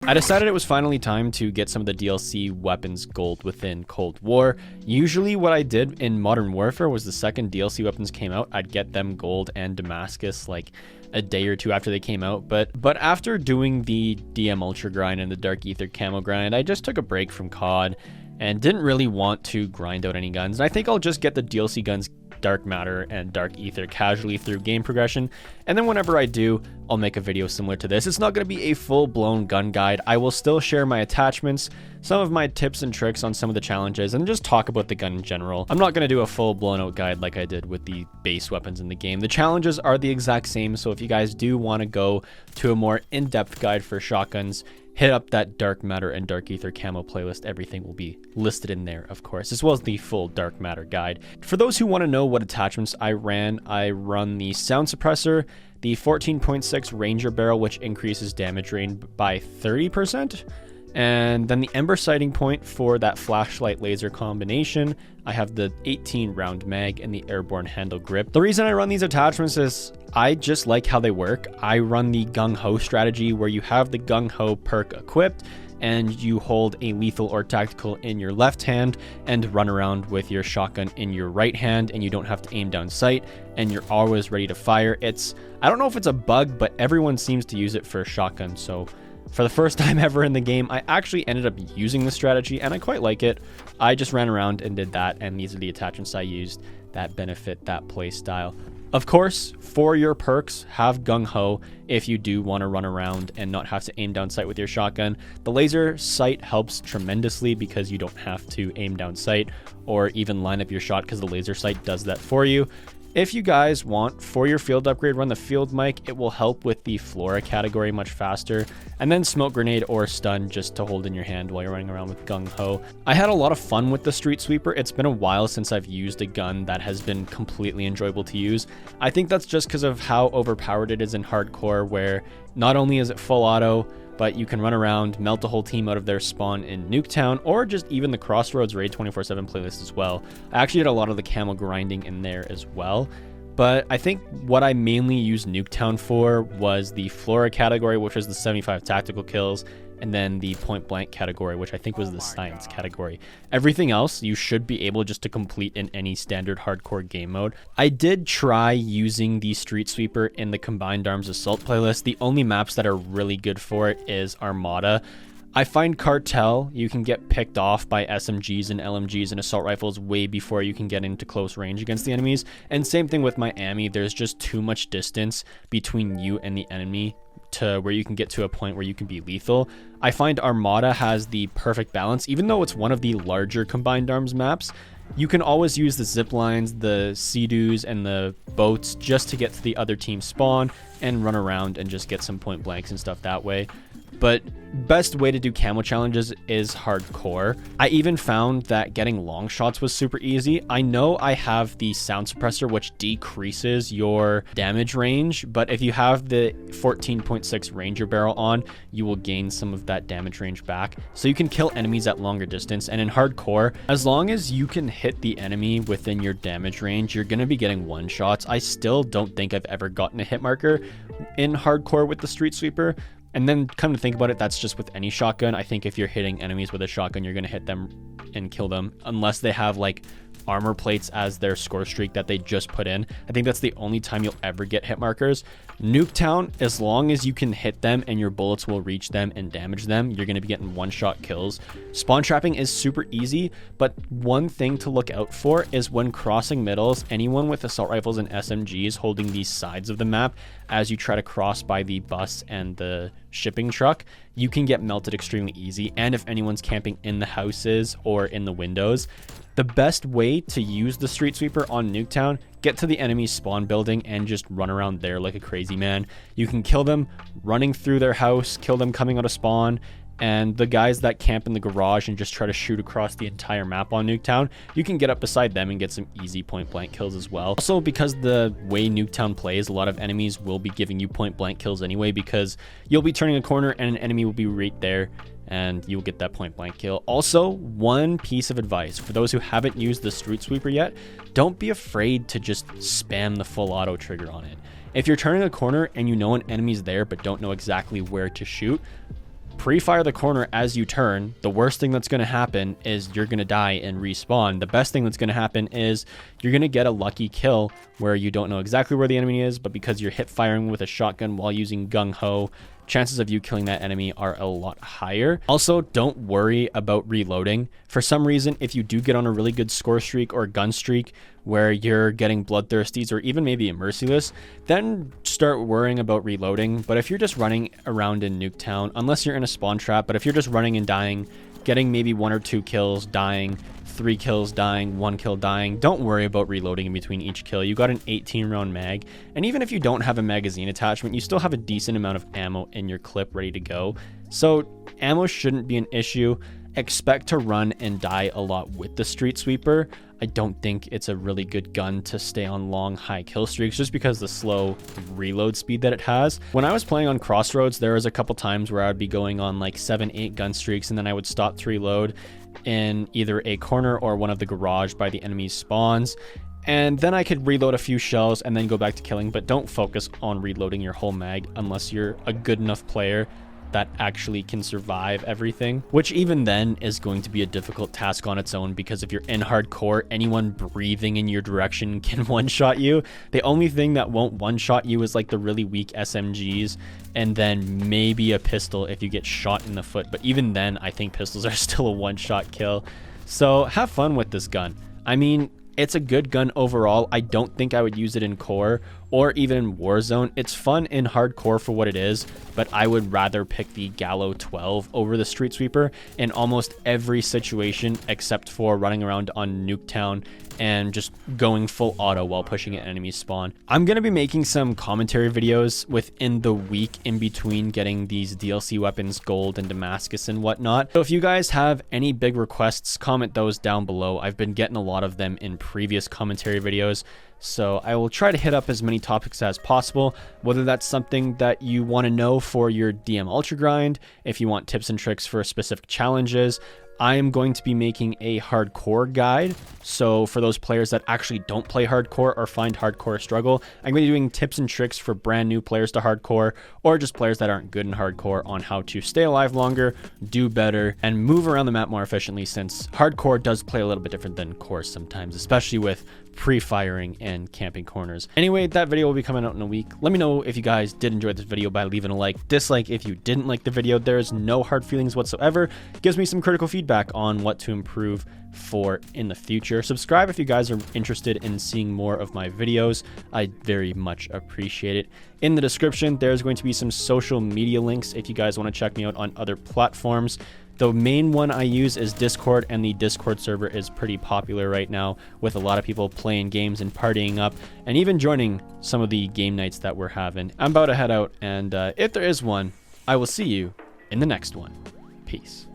I decided it was finally time to get some of the DLC weapons gold within Cold War. Usually what I did in Modern Warfare was the second DLC weapons came out, I'd get them gold and Damascus like a day or two after they came out. But after doing the DM Ultra grind and the Dark Ether Camo grind, I just took a break from COD and didn't really want to grind out any guns. And I think I'll just get the DLC guns Dark Matter and Dark Ether casually through game progression, and then whenever I do, I'll make a video similar to this. It's not going to be a full-blown gun guide. I will still share my attachments, some of my tips and tricks on some of the challenges, and just talk about the gun in general. I'm not going to do a full blown out guide like I did with the base weapons in the game. The challenges are the exact same, so if you guys do want to go to a more in-depth guide for shotguns, hit up that Dark Matter and Dark Ether Camo playlist. Everything will be listed in there, of course, as well as the full Dark Matter guide. For those who want to know what attachments I run the Sound Suppressor, the 14.6 Ranger Barrel, which increases damage range by 30%, and then the Ember Sighting Point for that flashlight laser combination. I have the 18 round mag and the airborne handle grip. The reason I run these attachments is I just like how they work. I run the Gung-Ho strategy where you have the Gung-Ho perk equipped and you hold a lethal or tactical in your left hand and run around with your shotgun in your right hand, and you don't have to aim down sight and you're always ready to fire. I don't know if it's a bug, but everyone seems to use it for shotgun. So for the first time ever in the game, I actually ended up using this strategy and I quite like it. I just ran around and did that, and these are the attachments I used that benefit that play style. Of course, for your perks, have Gung-Ho if you do want to run around and not have to aim down sight with your shotgun. The laser sight helps tremendously because you don't have to aim down sight or even line up your shot because the laser sight does that for you. If you guys want, for your field upgrade, run the field mic. It will help with the Flora category much faster. And then smoke grenade or stun just to hold in your hand while you're running around with Gung-Ho. I had a lot of fun with the Street Sweeper. It's been a while since I've used a gun that has been completely enjoyable to use. I think that's just because of how overpowered it is in hardcore, where not only is it full auto, but you can run around, melt the whole team out of their spawn in Nuketown, or just even the Crossroads Raid 24/7 playlist as well. I actually did a lot of the camo grinding in there as well. But I think what I mainly used Nuketown for was the Flora category, which was the 75 tactical kills, and then the point blank category, which I think was the science category. Everything else you should be able just to complete in any standard hardcore game mode. I did try using the Street Sweeper in the Combined Arms Assault playlist. The only maps that are really good for it is Armada. I find Cartel, you can get picked off by SMGs and LMGs and assault rifles way before you can get into close range against the enemies. And same thing with Miami, there's just too much distance between you and the enemy to where you can get to a point where you can be lethal. I find Armada has the perfect balance. Even though it's one of the larger Combined Arms maps, you can always use the zip lines, the sea-doos, and the boats just to get to the other team's spawn and run around and just get some point blanks and stuff that way. But best way to do camo challenges is hardcore. I even found that getting long shots was super easy. I know I have the Sound Suppressor, which decreases your damage range, but if you have the 14.6 Ranger Barrel on, you will gain some of that damage range back. So you can kill enemies at longer distance. And in hardcore, as long as you can hit the enemy within your damage range, you're going to be getting one shots. I still don't think I've ever gotten a hit marker in hardcore with the Street Sweeper. And then come to think about it, that's just with any shotgun. I think if you're hitting enemies with a shotgun, you're going to hit them and kill them unless they have like armor plates as their score streak that they just put in. I think that's the only time you'll ever get hit markers. Nuketown, as long as you can hit them and your bullets will reach them and damage them, you're going to be getting one-shot kills. Spawn trapping is super easy, but one thing to look out for is when crossing middles, anyone with assault rifles and SMGs holding these sides of the map as you try to cross by the bus and the shipping truck, you can get melted extremely easy. And if anyone's camping in the houses or in the windows, the best way to use the Street Sweeper on Nuketown, get to the enemy's spawn building and just run around there like a crazy man. You can kill them running through their house, kill them coming out of spawn, and the guys that camp in the garage and just try to shoot across the entire map on Nuketown, you can get up beside them and get some easy point blank kills as well. Also, because the way Nuketown plays, a lot of enemies will be giving you point blank kills anyway, because you'll be turning a corner and an enemy will be right there and you'll get that point blank kill. Also, one piece of advice for those who haven't used the Street Sweeper yet, don't be afraid to just spam the full auto trigger on it. If you're turning a corner and you know an enemy's there but don't know exactly where to shoot, pre-fire the corner as you turn. The worst thing that's going to happen is you're going to die and respawn. The best thing that's going to happen is you're going to get a lucky kill where you don't know exactly where the enemy is, but because you're hip firing with a shotgun while using Gung-Ho, chances of you killing that enemy are a lot higher. Also, don't worry about reloading. For some reason, if you do get on a really good score streak or gun streak where you're getting bloodthirsties or even maybe a merciless, then start worrying about reloading. But if you're just running around in Nuketown, unless you're in a spawn trap, but if you're just running and dying, getting maybe 1 or 2 kills, dying, 3 kills, dying, 1 kill, dying, don't worry about reloading in between each kill. You got an 18 round mag, and even if you don't have a magazine attachment, you still have a decent amount of ammo in your clip ready to go. So ammo shouldn't be an issue. Expect to run and die a lot with the Street Sweeper. I don't think it's a really good gun to stay on long high kill streaks just because the slow reload speed that it has. When I was playing on Crossroads, there was a couple times where I would be going on like 7-8 gun streaks, and then I would stop to reload in either a corner or one of the garage by the enemy's spawns, and then I could reload a few shells and then go back to killing. But don't focus on reloading your whole mag unless you're a good enough player that actually can survive everything, which even then is going to be a difficult task on its own, because if you're in hardcore, anyone breathing in your direction can one-shot you. The only thing that won't one-shot you is like the really weak SMGs, and then maybe a pistol if you get shot in the foot. But even then, I think pistols are still a one-shot kill. So have fun with this gun. I mean, it's a good gun overall. I don't think I would use it in core or even in Warzone. It's fun in hardcore for what it is, but I would rather pick the Gallo 12 over the Street Sweeper in almost every situation except for running around on Nuketown and just going full auto while pushing an enemy spawn. I'm going to be making some commentary videos within the week in between getting these DLC weapons gold and Damascus and whatnot. So if you guys have any big requests, comment those down below. I've been getting a lot of them in previous commentary videos, so I will try to hit up as many topics as possible, whether that's something that you want to know for your DM Ultra grind, if you want tips and tricks for specific challenges. I am going to be making a hardcore guide. So for those players that actually don't play hardcore or find hardcore a struggle, I'm going to be doing tips and tricks for brand new players to hardcore, or just players that aren't good in hardcore, on how to stay alive longer, do better, and move around the map more efficiently, since hardcore does play a little bit different than core sometimes, especially with pre-firing and camping corners. Anyway, that video will be coming out in a week. Let me know if you guys did enjoy this video by leaving a like, dislike if you didn't like the video. There's no hard feelings whatsoever. It gives me some critical feedback on what to improve for in the future. Subscribe if you guys are interested in seeing more of my videos. I very much appreciate it. In the description, there's going to be some social media links if you guys want to check me out on other platforms. The main one I use is Discord, and the Discord server is pretty popular right now, with a lot of people playing games and partying up, and even joining some of the game nights that we're having. I'm about to head out, and if there is one, I will see you in the next one. Peace.